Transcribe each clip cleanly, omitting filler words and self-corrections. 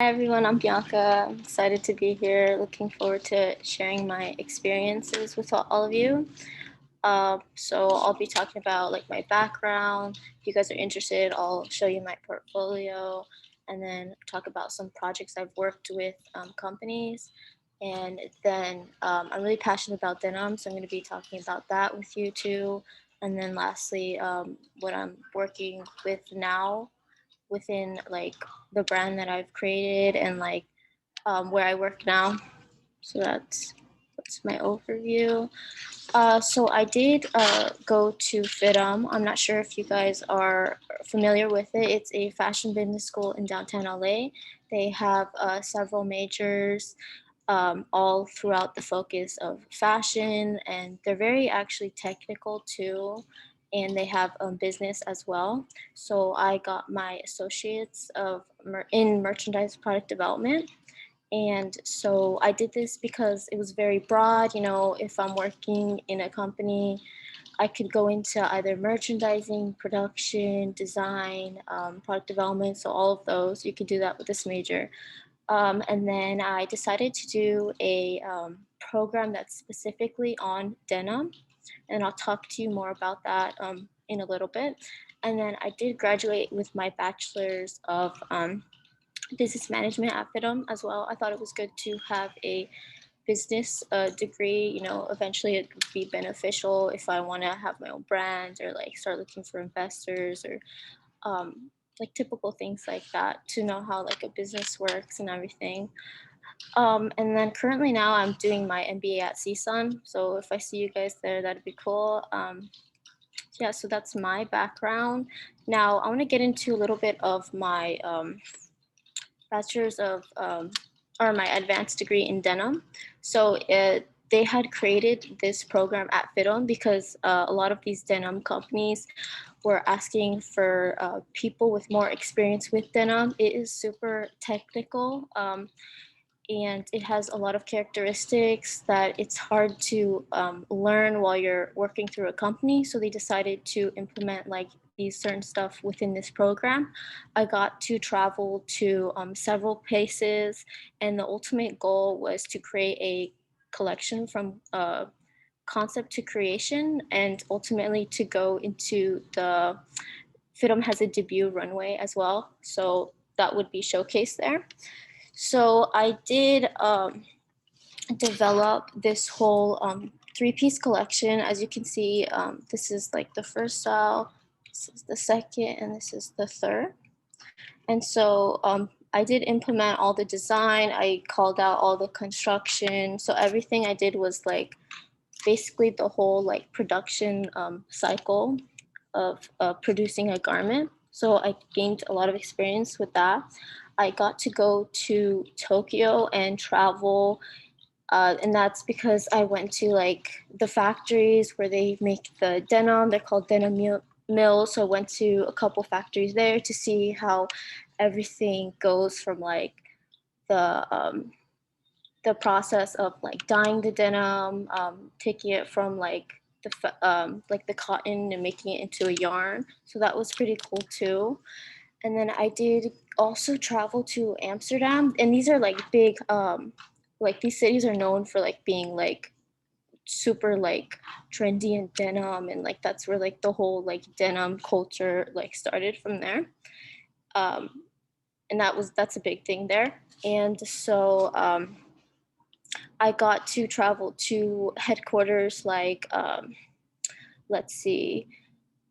Hi everyone, I'm Bianca. I'm excited to be here. Looking forward to sharing my experiences with all of you. So I'll be talking about like my background. If you guys are interested, I'll show you my portfolio and then talk about some projects I've worked with companies. And then I'm really passionate about denim, so I'm going to be talking about that with you too. And then lastly, what I'm working with now within like the brand that I've created and like where I work now. So that's my overview. So I did go to FIDM. I'm not sure if you guys are familiar with it. It's a fashion business school in downtown LA. They have several majors all throughout the focus of fashion, and they're very actually technical too. And they have business as well. So I got my associates in merchandise product development. And so I did this because it was very broad. You know, if I'm working in a company, I could go into either merchandising, production, design, product development. So all of those, you could do that with this major. And then I decided to do a program that's specifically on denim. And I'll talk to you more about that in a little bit. And then I did graduate with my bachelor's of business management at FIDM as well. I thought it was good to have a business degree. You know, eventually it would be beneficial if I want to have my own brand or like start looking for investors or like typical things like that to know how like a business works and everything. And then currently now I'm doing my MBA at CSUN. So if I see you guys there, that'd be cool. Yeah, so that's my background. Now I want to get into a little bit of my bachelor's of or my advanced degree in denim. So they had created this program at FIDM because a lot of these denim companies were asking for people with more experience with denim. It is super technical. And it has a lot of characteristics that it's hard to learn while you're working through a company. So they decided to implement like these certain stuff within this program. I got to travel to several places, and the ultimate goal was to create a collection from concept to creation, and ultimately to go into the FIDM has a debut runway as well. So that would be showcased there. So I did develop this whole three-piece collection. As you can see, this is like the first style, this is the second, and this is the third. And so I did implement all the design. I called out all the construction. So everything I did was like basically the whole like production cycle of producing a garment. So I gained a lot of experience with that. I got to go to Tokyo and travel, and that's because I went to like the factories where they make the denim. They're called denim mills. So I went to a couple factories there to see how everything goes from like the the process of like dyeing the denim, taking it from like the cotton and making it into a yarn. So that was pretty cool too. And then I did also travel to Amsterdam, and these are like big, like these cities are known for like being like super like trendy and denim, and like that's where like the whole like denim culture like started from there. Um, and that's a big thing there. And so I got to travel to headquarters like let's see,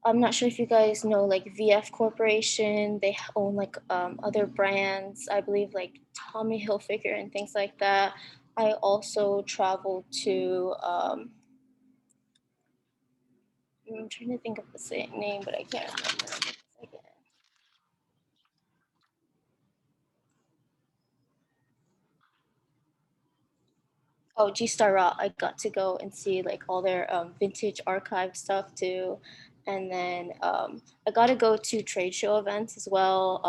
I'm not sure if you guys know like VF Corporation. They own like other brands, I believe like Tommy Hilfiger and things like that. I also traveled to I'm trying to think of the same name, but I can't remember. Oh, G Star Raw. I got to go and see like all their vintage archive stuff too. And then I got to go to trade show events as well,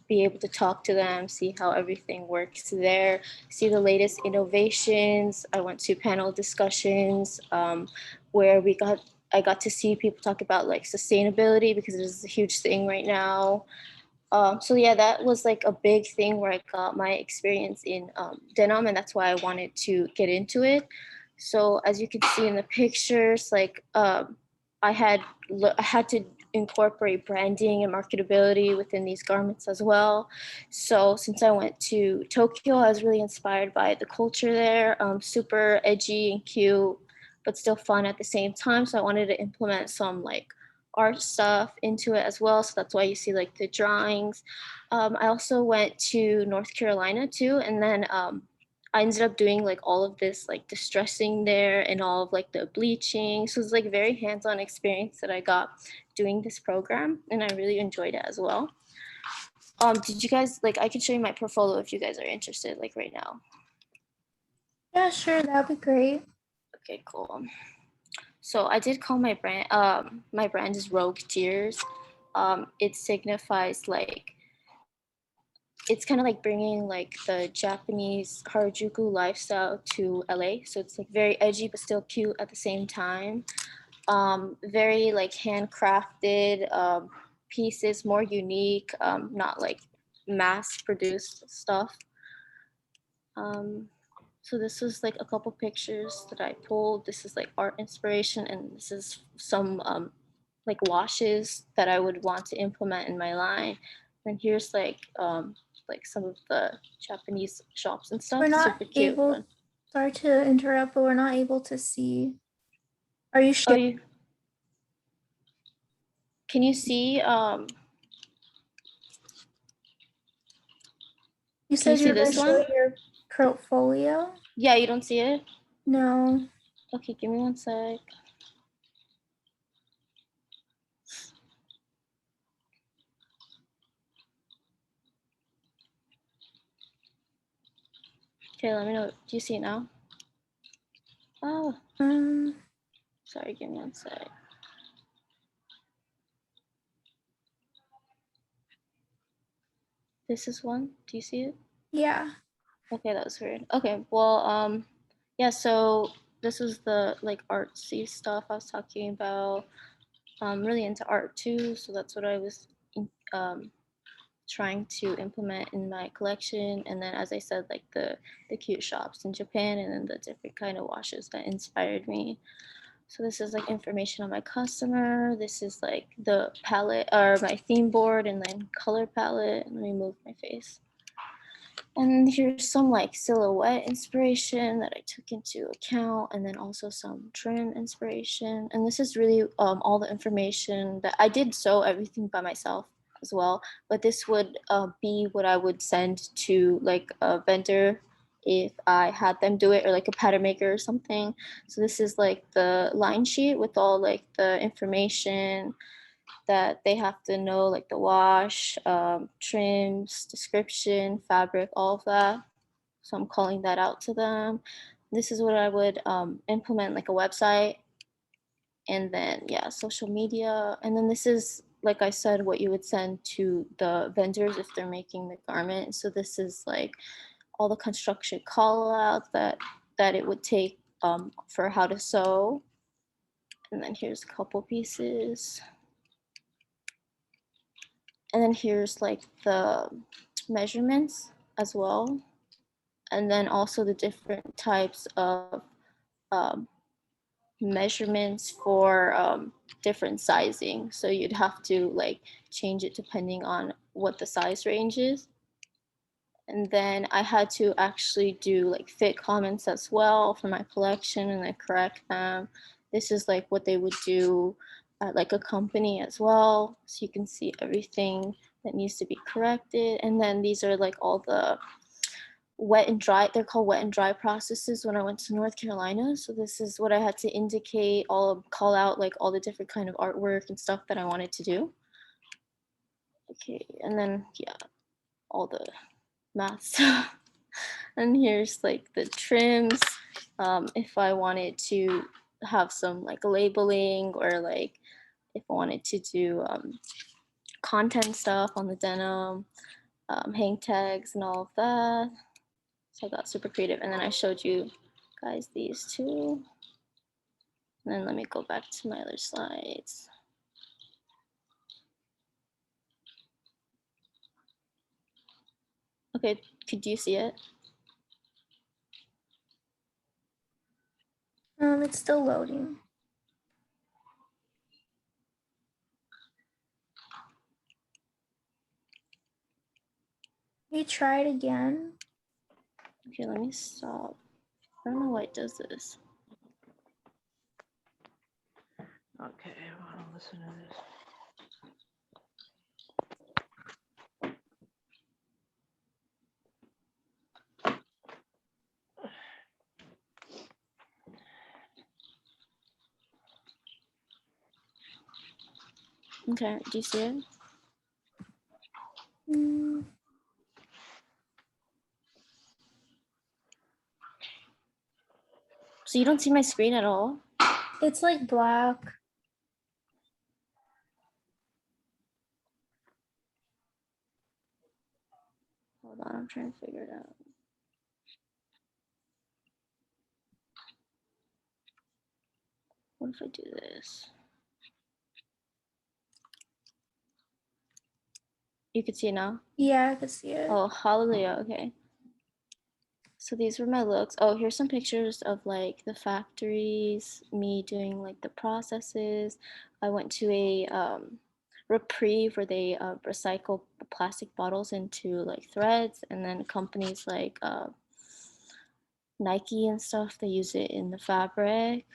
be able to talk to them, see how everything works there, see the latest innovations. I went to panel discussions where I got to see people talk about like sustainability because it is a huge thing right now. So yeah, that was like a big thing where I got my experience in denim, and that's why I wanted to get into it. So as you can see in the pictures, like I had to incorporate branding and marketability within these garments as well. So since I went to Tokyo, I was really inspired by the culture there, super edgy and cute, but still fun at the same time. So I wanted to implement some like art stuff into it as well. So that's why you see like the drawings. I also went to North Carolina too, and then I ended up doing like all of this like distressing there and all of like the bleaching. So it's like very hands-on experience that I got doing this program, and I really enjoyed it as well. Did you guys like? I can show you my portfolio if you guys are interested, like right now. Yeah, sure, that'd be great. Okay, cool. So I did call my brand. My brand is Rogue Tears. It signifies like it's kind of like bringing like the Japanese Harajuku lifestyle to LA. So it's like very edgy but still cute at the same time. Very like handcrafted pieces, more unique, not like mass produced stuff. Um, so this is like a couple pictures that I pulled. This is like art inspiration, and this is some like washes that I would want to implement in my line. And here's like some of the Japanese shops and We're stuff. not Super cute. able, sorry to interrupt, but we're not able to see. Are you Oh, sharing? you can you see You can you said you see were going this to show one? your portfolio? Yeah, you don't see it? No. Okay, give me one sec. Okay, let me know. Do you see it now? Oh, Um, sorry, give me one sec. This is one. Do you see it? yeah. Okay, that was weird. Okay, well, yeah, so this is the like artsy stuff I was talking about. I'm really into art too, so that's what I was um, trying to implement in my collection. And then, as I said, like the cute shops in Japan, and then the different kind of washes that inspired me. So this is like information on my customer. This is like the palette or my theme board, and then color palette. Let me move my face. And here's some like silhouette inspiration that I took into account, and then also some trim inspiration. And this is really all the information that I did sew everything by myself as well. But this would be what I would send to like a vendor if I had them do it, or like a pattern maker or something. So this is like the line sheet with all like the information that they have to know, like the wash, trims, description, fabric, all of that. So I'm calling that out to them. This is what I would implement, like a website, and then yeah, social media. And then this is, like I said, what you would send to the vendors if they're making the garment. So this is like all the construction call outs that it would take for how to sew. And then here's a couple pieces. And then here's like the measurements as well. And then also the different types of um, measurements for different sizing. So you'd have to like change it depending on what the size range is. And then I had to actually do like fit comments as well for my collection and then correct them. This is like what they would do at like a company as well. So you can see everything that needs to be corrected. And then these are like all the wet and dry, they're called wet and dry processes when I went to North Carolina. So this is what I had to indicate, call out like all the different kind of artwork and stuff that I wanted to do. Okay, and then yeah, all the math stuff. And here's like the trims. If I wanted to have some like labeling, or like if I wanted to do content stuff on the denim, hang tags and all of that. So I got super creative. And then I showed you guys these two. And then let me go back to my other slides. Okay, could you see it? It's still loading. You try it again. Okay, let me stop. I don't know why it does this. Okay, I want to listen to this. Okay, do you see it? Mm, So you don't see my screen at all? it's like black. Hold on, I'm trying to figure it out. What if I do this? You can see it now? Yeah, I can see it. Oh, hallelujah, okay. So these were my looks. Oh, here's some pictures of like the factories, me doing like the processes. I went to a reprieve where they recycle plastic bottles into like threads, and then companies like Nike and stuff, they use it in the fabric.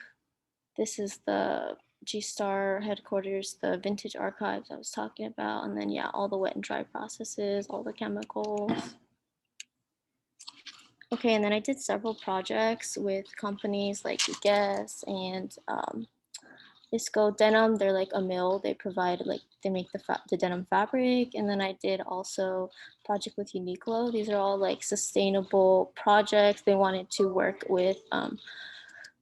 This is the G-Star headquarters, the vintage archives I was talking about, and then yeah, all the wet and dry processes, all the chemicals. Okay, and then I did several projects with companies like Guess and Isco Denim. They're like a mill. They provide like they make the denim fabric. And then I did also project with Uniqlo. These are all like sustainable projects. They wanted to work with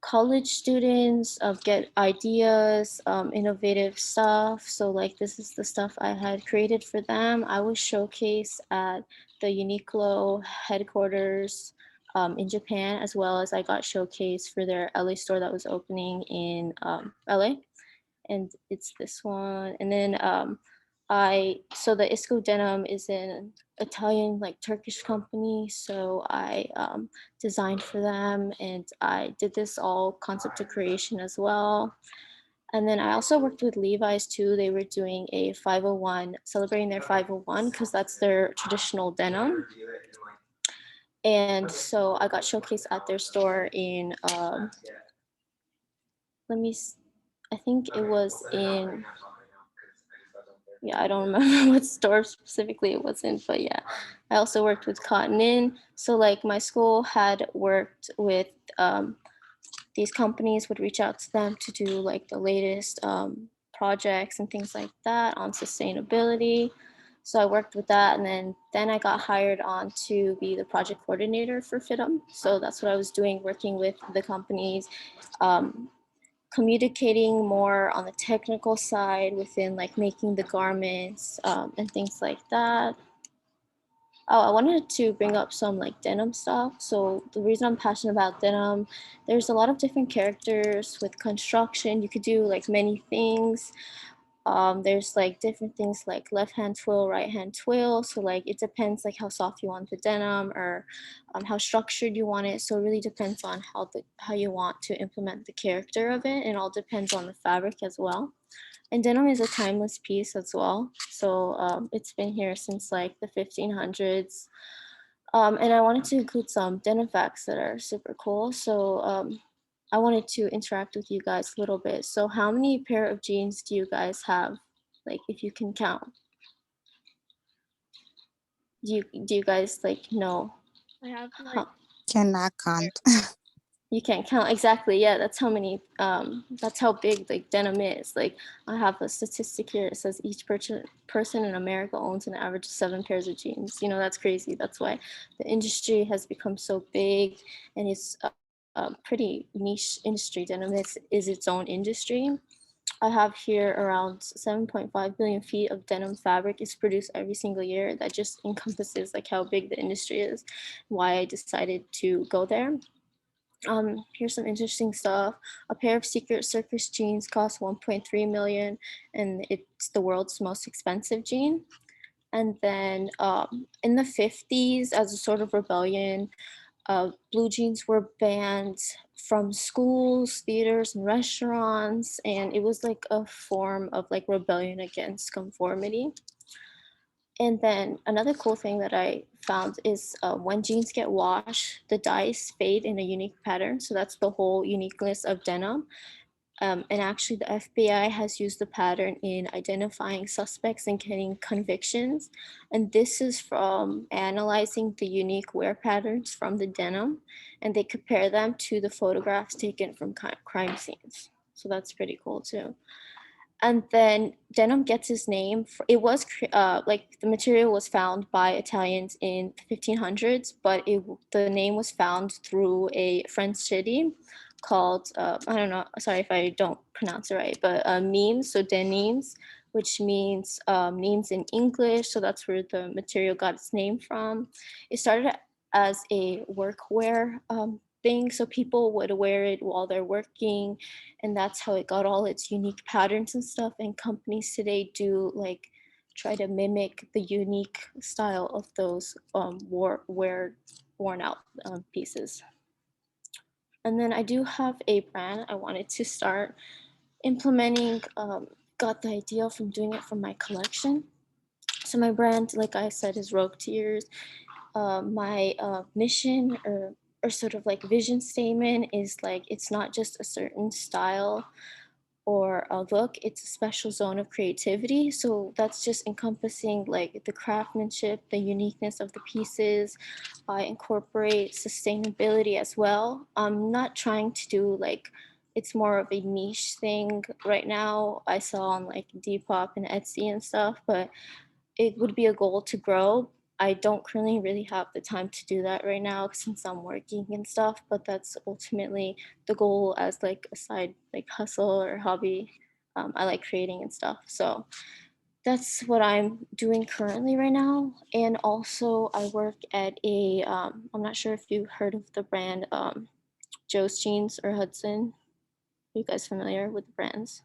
college students, get ideas, innovative stuff. So like this is the stuff I had created for them. I was showcased at the Uniqlo headquarters in Japan, as well as I got showcased for their LA store that was opening in LA. And it's this one. And then so the Isco Denim is an Italian, like Turkish company. So I designed for them, and I did this all concept to creation as well. And then I also worked with Levi's too. They were doing a 501, celebrating their 501 because that's their traditional denim. And so I got showcased at their store in, I think it was in, yeah, I don't remember what store specifically it was in, but yeah. I also worked with Cotton In. So like my school had worked with these companies, would reach out to them to do like the latest projects and things like that on sustainability. So I worked with that, and then I got hired on to be the project coordinator for FIDM. So that's what I was doing, working with the companies, communicating more on the technical side within like making the garments and things like that. Oh, I wanted to bring up some like denim stuff. So the reason I'm passionate about denim, there's a lot of different characters with construction. You could do like many things. There's like different things like left hand twill, right hand twill. So like it depends like how soft you want the denim, or how structured you want it. So it really depends on how you want to implement the character of it. And it all depends on the fabric as well. And denim is a timeless piece as well. So it's been here since like the 1500s. And I wanted to include some denim facts that are super cool. So I wanted to interact with you guys a little bit. So how many pair of jeans do you guys have? Like if you can count. Do you guys like know? I have How, Cannot count. you can't count exactly. Yeah, that's how many. That's how big like denim is. Like I have a statistic here. It says each person in America owns an average of 7 pairs of jeans. You know, that's crazy. That's why the industry has become so big, and it's a pretty niche industry. Denim is its own industry. I have here around 7.5 billion feet of denim fabric is produced every single year. That just encompasses like how big the industry is, why I decided to go there. Here's some interesting stuff. A pair of Secret Circus jeans costs 1.3 million, and it's the world's most expensive jean. And then in the 50s, as a sort of rebellion, blue jeans were banned from schools, theaters, and restaurants, and it was like a form of like rebellion against conformity. And then another cool thing that I found is when jeans get washed, the dyes fade in a unique pattern. So that's the whole uniqueness of denim. And actually, the FBI has used the pattern in identifying suspects and getting convictions. And this is from analyzing the unique wear patterns from the denim, and they compare them to the photographs taken from crime scenes. So that's pretty cool too. And then denim gets its name. It was like the material was found by Italians in the 1500s, but the name was found through a French city called I don't know. Sorry if I don't pronounce it right, but Nimes. So Denims, which means Nimes in English. So that's where the material got its name from. It started as a workwear thing, so people would wear it while they're working, and that's how it got all its unique patterns and stuff. And companies today do like try to mimic the unique style of those worn out pieces. And then I do have a brand I wanted to start implementing. Got the idea from doing it from my collection. So my brand, like I said, is Rogue Tears. My mission or sort of like vision statement is like it's not just a certain style or a look, it's a special zone of creativity. So that's just encompassing like the craftsmanship, the uniqueness of the pieces. I incorporate sustainability as well. I'm not trying to do like it's more of a niche thing right now. I saw on like Depop and Etsy and stuff, but it would be a goal to grow. I don't currently really have the time to do that right now since I'm working and stuff, but that's ultimately the goal as like a side like hustle or hobby. I like creating and stuff. So that's what I'm doing currently right now. And also I work at a, I'm not sure if you heard of the brand Joe's Jeans or Hudson. Are you guys familiar with the brands?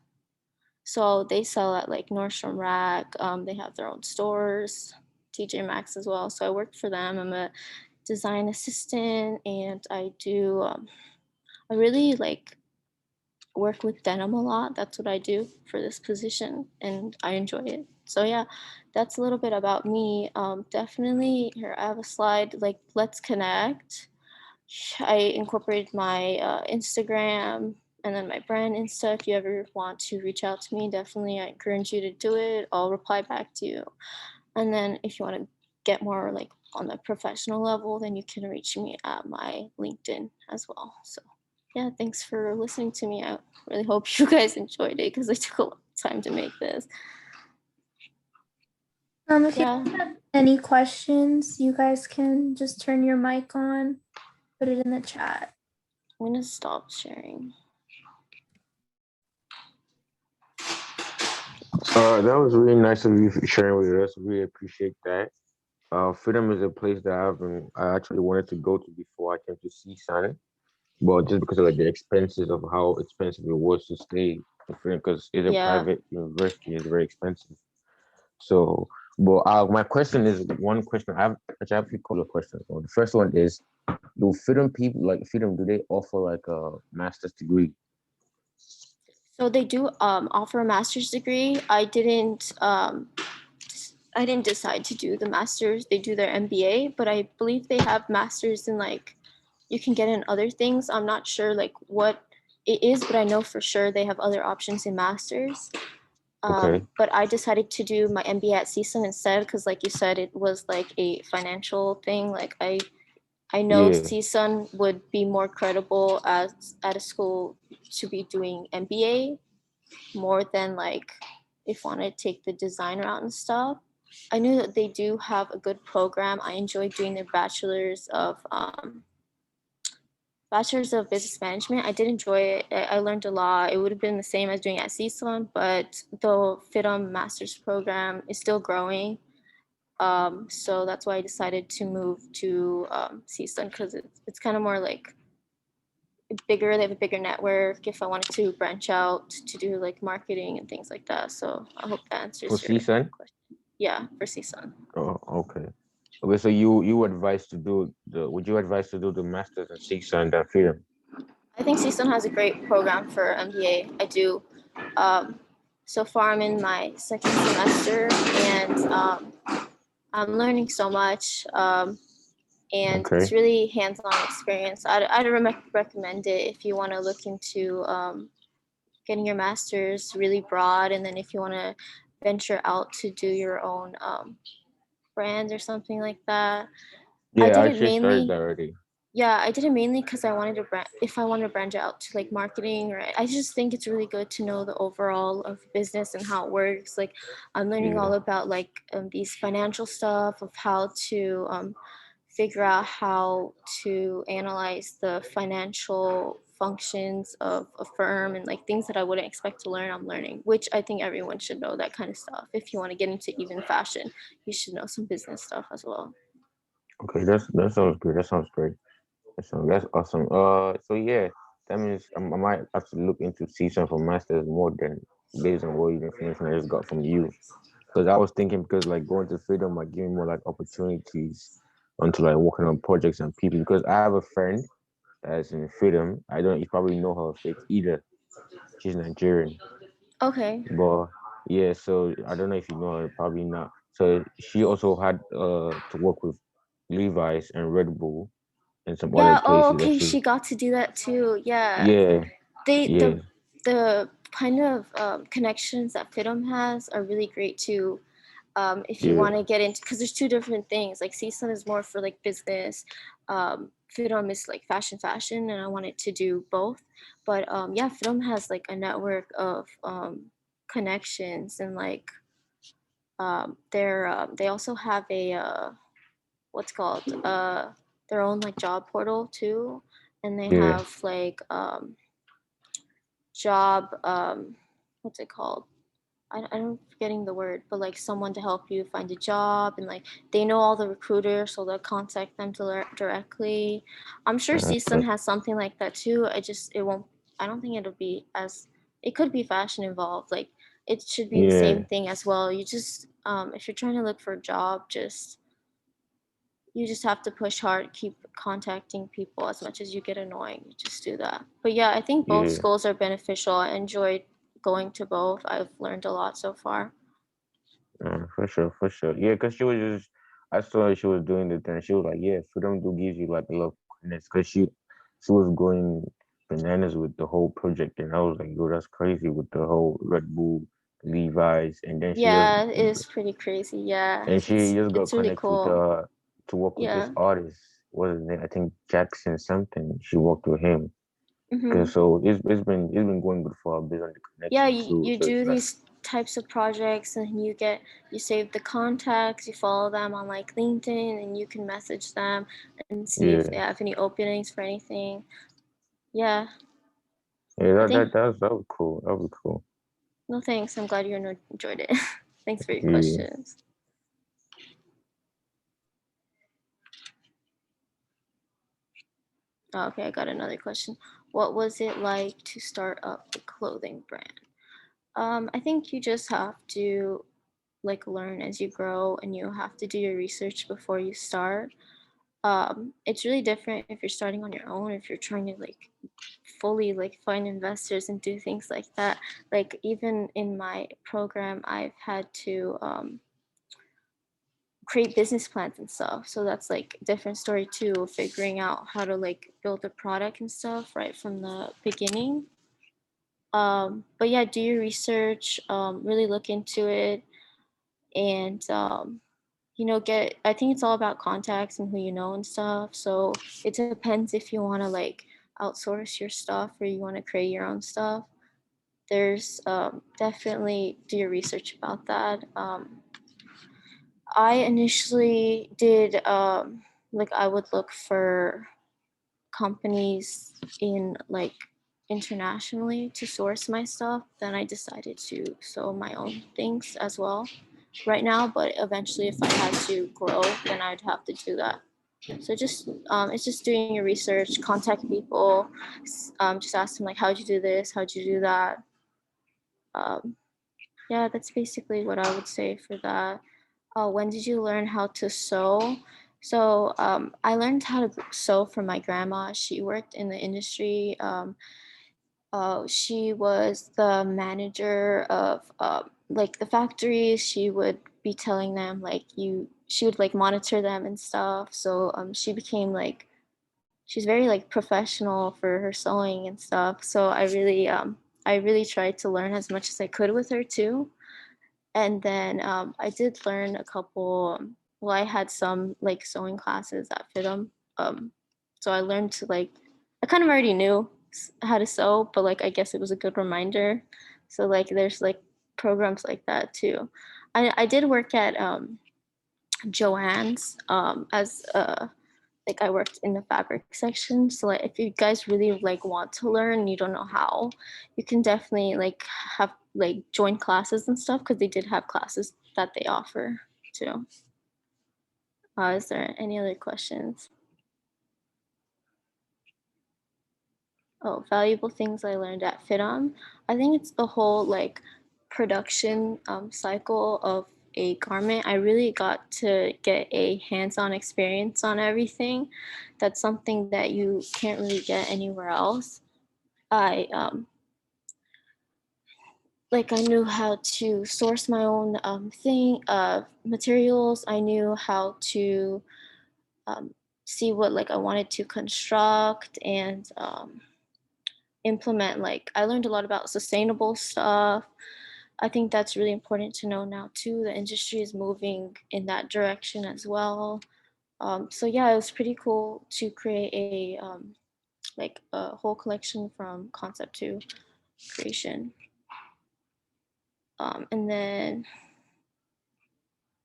So they sell at like Nordstrom Rack. They have their own stores, TJ Maxx as well. So I work for them. I'm a design assistant, and I do. I really like work with denim a lot. That's what I do for this position, and I enjoy it. So yeah, that's a little bit about me. Definitely here I have a slide like let's connect. I incorporated my Instagram and then my brand Insta. If you ever want to reach out to me, definitely I encourage you to do it. I'll reply back to you. And then if you want to get more like on the professional level, then you can reach me at my LinkedIn as well. So yeah, thanks for listening to me. I really hope you guys enjoyed it because it took a long time to make this. If you Yeah, have any questions, you guys can just turn your mic on, put it in the chat. I'm gonna stop sharing. That was really nice of you for sharing with us. Really appreciate that. FIDM is a place that I actually wanted to go to before I came to CSUN, but just because of like the expenses of how expensive it was to stay in FIDM, because it's a Yeah. private university, it's very expensive. So, but my question is one question. I have a few couple of questions. Well, the first one is, do FIDM people like FIDM? Do they offer like a master's degree? So they do offer a master's degree. I didn't decide to do the master's. They do their MBA, but I believe they have masters in like you can get in other things. I'm not sure like what it is, but I know for sure they have other options in masters. Okay. But I decided to do my MBA at CSUN instead because, like you said, it was like a financial thing. Like I know Yeah. CSUN would be more credible as at a school to be doing MBA more than like if I want to take the design route and stuff. I knew that they do have a good program. I enjoyed doing their bachelor's of business management. I did enjoy it. I learned a lot. It would have been the same as doing at CSUN, but the FIDM master's program is still growing. So that's why I decided to move to CSUN because it's kind of more like bigger. They have a bigger network. If I wanted to branch out to do like marketing and things like that. So I hope that For answers your CSUN? question. Yeah, for CSUN. Oh, okay. Okay, so you advise to do the would you advise to do the masters in CSUN than FIDM? I think CSUN has a great program for MBA. I do. Um, so far, I'm in my second semester, and I'm learning so much. And Okay. it's really hands-on experience. I'd recommend it if you want to look into getting your master's really broad, and then if you want to venture out to do your own brand or something like that. I Yeah, did I it actually started that mainly already. Yeah, I did it mainly because I wanted to if I wanted to branch out to like marketing, or I just think it's really good to know the overall of business and how it works. Like I'm learning Yeah. all about like these financial stuff of how to figure out how to analyze the financial functions of a firm, and like things that I wouldn't expect to learn, I'm learning, which I think everyone should know that kind of stuff. If you want to get into even fashion, you should know some business stuff as well. Okay, that sounds good. That sounds great. That's awesome. So yeah, that means I might have to look into season for masters more than based on what information I just got from you. Because I was thinking because like going to freedom might give me more like opportunities onto like working on projects and people. Because I have a friend that's in freedom. I don't you probably know her fake either. She's Nigerian. Okay. But yeah, so I don't know if you know her, probably not. So she also had to work with Levi's and Red Bull and some other Yeah. Oh, places that okay. she She got to do that too. Yeah. yeah, They yeah, the kind of connections that FIDM has are really great too. If you yeah, want to get into, because there's two different things. Like CSUN is more for like business. FIDM is like fashion, and I wanted to do both. But yeah, FIDM has like a network of connections, and like they also have a what's called their own like job portal too, and they yeah. have like job what's it called, I'm forgetting the word, but like someone to help you find a job, and like they know all the recruiters, so they'll contact them directly. I'm sure CSUN Okay. has something like that too. It won't, I don't think it'll be as, it could be fashion involved. Like it should be the same Yeah, thing as well. You just if you're trying to look for a job, just you just have to push hard, keep contacting people as much as you get annoying. You just do that. But yeah, I think both yeah. schools are beneficial. I enjoyed going to both. I've learned a lot so far. For sure, for sure. Yeah, because she was just, I saw her, she was doing the thing. She was like, yeah, freedom do gives you like a lot of confidence because she was going bananas with the whole project. And I was like, yo, that's crazy with the whole Red Bull, Levi's. And then Yeah, it is pretty crazy. Yeah, she just got it's really connected with, cool. to work with this Yeah. artist. What is his name? I think Jackson something. She worked with him. Hmm. Cause so it's been going good for her based on the Yeah, connection too. you So it's do like, these types of projects, and you save the contacts, you follow them on like LinkedIn, and you can message them and see if they yeah. have any openings for anything. Yeah, Yeah, I that think, that that was cool. That was cool. no thanks. I'm glad you enjoyed it. Thanks for your Yeah. questions. Oh, okay, I got another question. What was it like to start up a clothing brand? I think you just have to like learn as you grow, and you have to do your research before you start. It's really different if you're starting on your own, if you're trying to like fully like find investors and do things like that. Like even in my program, I've had to create business plans and stuff. So that's like a different story too, figuring out how to like build a product and stuff right from the beginning. But yeah, do your research, really look into it, and get. I think it's all about contacts and who you know and stuff. So it depends if you want to like outsource your stuff or you want to create your own stuff. There's definitely do your research about that. I initially did like I would look for companies in like internationally to source my stuff. Then I decided to sew my own things as well right now, but eventually if I had to grow, then I'd have to do that. So just it's just doing your research, contact people, just ask them like, how'd you do this, how'd you do that. um, yeah, that's basically what I would say for that. When did you learn how to sew? So I learned how to sew from my grandma. She worked in the industry. She was the manager of like the factories. She would be telling them like she would like monitor them and stuff. So she became like, she's very like professional for her sewing and stuff. So I really tried to learn as much as I could with her too. And then I did learn a couple. Well, I had some like sewing classes at FIDM. So I learned to like, I kind of already knew how to sew, but like I guess it was a good reminder. So like there's like programs like that too. I did work at Joann's as like I worked in the fabric section. So like if you guys really like want to learn and you don't know how, you can definitely like have like join classes and stuff, because they did have classes that they offer too. Is there any other questions? Oh, valuable things I learned at FIDM. I think it's the whole like production cycle of a garment. I really got to get a hands-on experience on everything. That's something that you can't really get anywhere else. I like I knew how to source my own materials. I knew how to um, see what like I wanted to construct and implement. Like I learned a lot about sustainable stuff. I think that's really important to know now too. The industry is moving in that direction as well. So yeah, it was pretty cool to create a like a whole collection from concept to creation. And then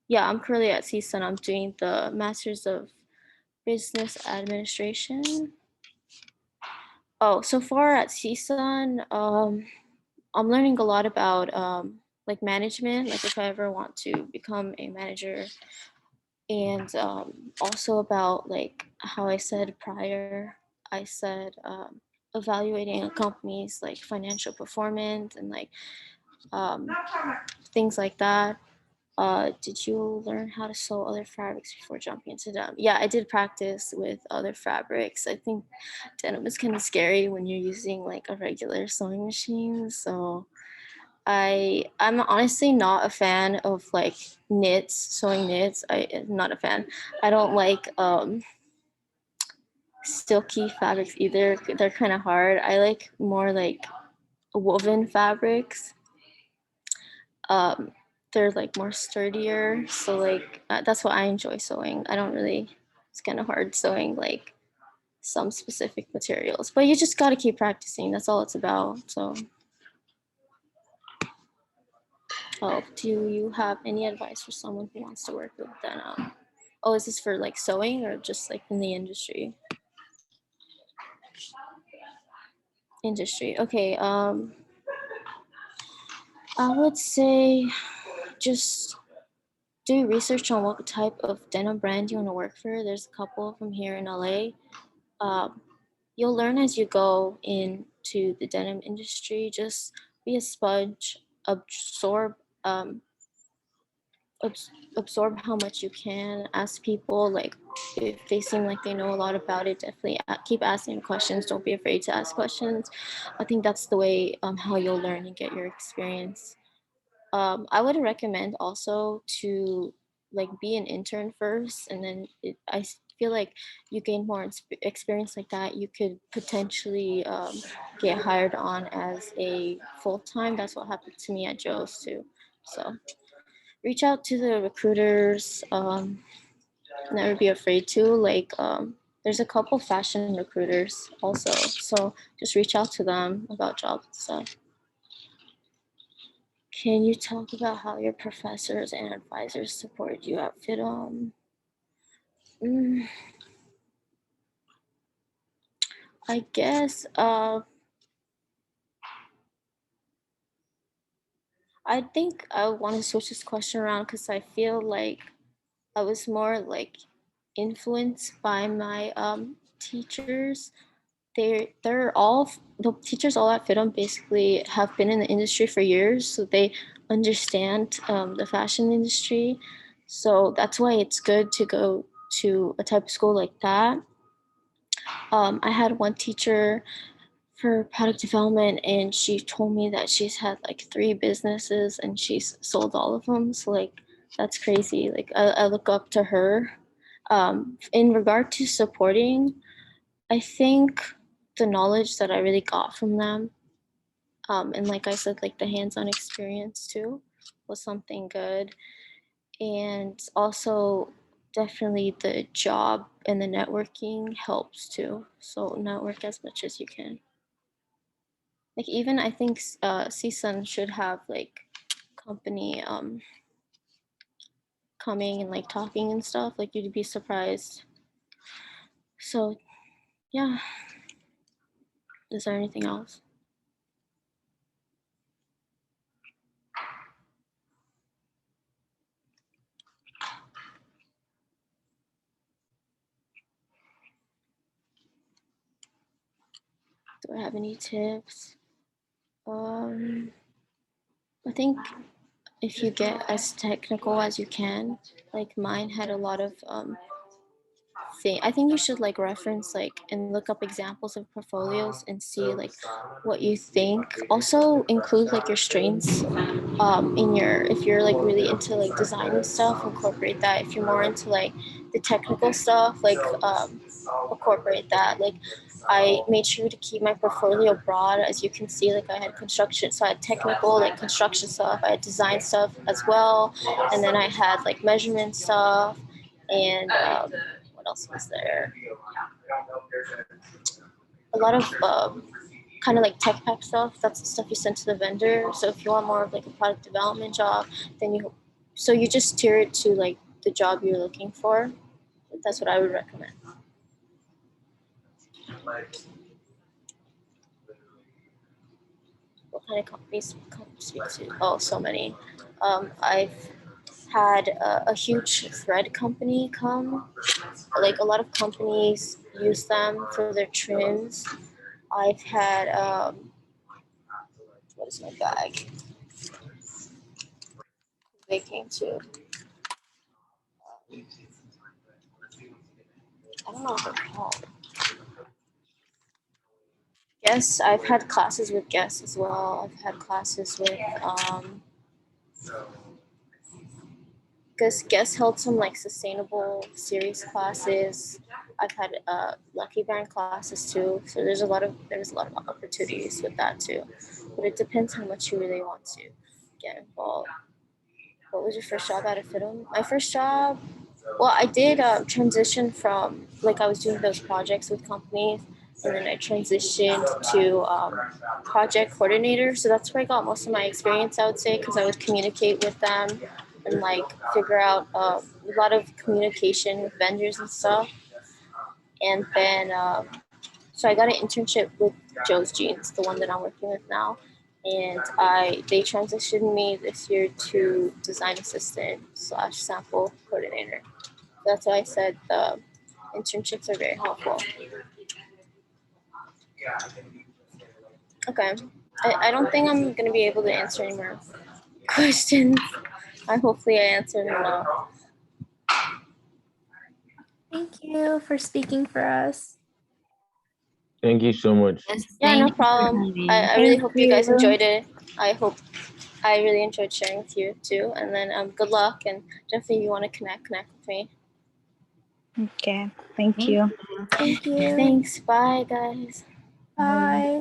yeah, I'm currently at CSUN. I'm doing the Masters of Business Administration. Oh, so far at CSUN, I'm learning a lot about like management, like if I ever want to become a manager, and also about like how I said prior, I said evaluating a company's like financial performance and like um, things like that. Did you learn how to sew other fabrics before jumping into them? Yeah, I did practice with other fabrics. I think denim is kind of scary when you're using like a regular sewing machine. So I'm honestly not a fan of like knits, sewing knits. I'm not a fan. I don't like silky fabrics either. They're kind of hard. I like more like woven fabrics. Um, they're like more sturdier. So like that's what I enjoy sewing. I don't really. It's kind of hard sewing like some specific materials, but you just got to keep practicing. That's all it's about. So. Oh, do you have any advice for someone who wants to work with denim? Oh, is this for like sewing or just like in the industry? Industry. Okay. I would say just do research on what type of denim brand you want to work for. There's a couple of them here in LA. Um, you'll learn as you go into the denim industry. Just be a sponge, absorb um, absorb how much you can. Ask people like if they seem like they know a lot about it, definitely keep asking questions. Don't be afraid to ask questions. I think that's the way how you'll learn and get your experience. I would recommend also to like be an intern first, and then I feel like you gain more experience like that, you could potentially get hired on as a full-time. That's what happened to me at Joe's too. So reach out to the recruiters. Never be afraid to. Like, there's a couple fashion recruiters also. So just reach out to them about jobs and stuff. Can you talk about how your professors and advisors supported you at FIDM? I guess I think I want to switch this question around because I feel like I was more like influenced by my teachers. They're all the teachers all at FIDM basically have been in the industry for years, so they understand the fashion industry. So that's why it's good to go to a type of school like that. I had one teacher for product development, and she told me that she's had like 3 businesses and she's sold all of them. So like that's crazy. Like I look up to her. In regard to supporting, I think the knowledge that I really got from them, and like I said, like the hands-on experience too, was something good. And also definitely the job and the networking helps too. So network as much as you can. Like even I think CSUN should have like company coming and like talking and stuff. Like you'd be surprised. So yeah. Is there anything else? Do I have any tips? I think if you get as technical as you can, like mine had a lot of thing. I think you should like reference like and look up examples of portfolios and see like what you think. Also include like your strengths in your, if you're like really into like design and stuff, incorporate that. If you're more into like the technical stuff, like incorporate that. Like I made sure to keep my portfolio broad. As you can see, like I had construction, so I had technical like construction stuff, I had design stuff as well, and then I had like measurement stuff, and what else was there? A lot of kind of like tech pack stuff. That's the stuff you send to the vendor. So if you want more of like a product development job, then you just steer it to like the job you're looking for. That's what I would recommend. What kind of companies come speak to? Oh, so many. I've had a huge thread company come. Like a lot of companies use them for their trims. I've had what is my bag? They came to. I don't know what they're called. Yes, I've had classes with Guess as well. I've had classes with because Guess held some like sustainable series classes. I've had Lucky Brand classes too. So there's a lot of opportunities with that too. But it depends how much you really want to get involved. What was your first job at a FIDM? My first job, well, I did transition from like I was doing those projects with companies, and then I transitioned to project coordinator. So that's where I got most of my experience, I would say, because I would communicate with them and like figure out a lot of communication with vendors and stuff. And then so I got an internship with Joe's Jeans, the one that I'm working with now. And they transitioned me this year to design assistant / sample coordinator. That's why I said the internships are very helpful. Okay. I don't think I'm going to be able to answer any more questions. Hopefully I answered enough. Thank you for speaking for us. Thank you so much. Yes, Yeah, no thank you for problem. having. I really Thank hope you guys you. enjoyed it. I really enjoyed sharing with you too. And then good luck, and definitely if you want to connect with me. Okay, thank you. Thank you. Thanks. Bye guys. Bye.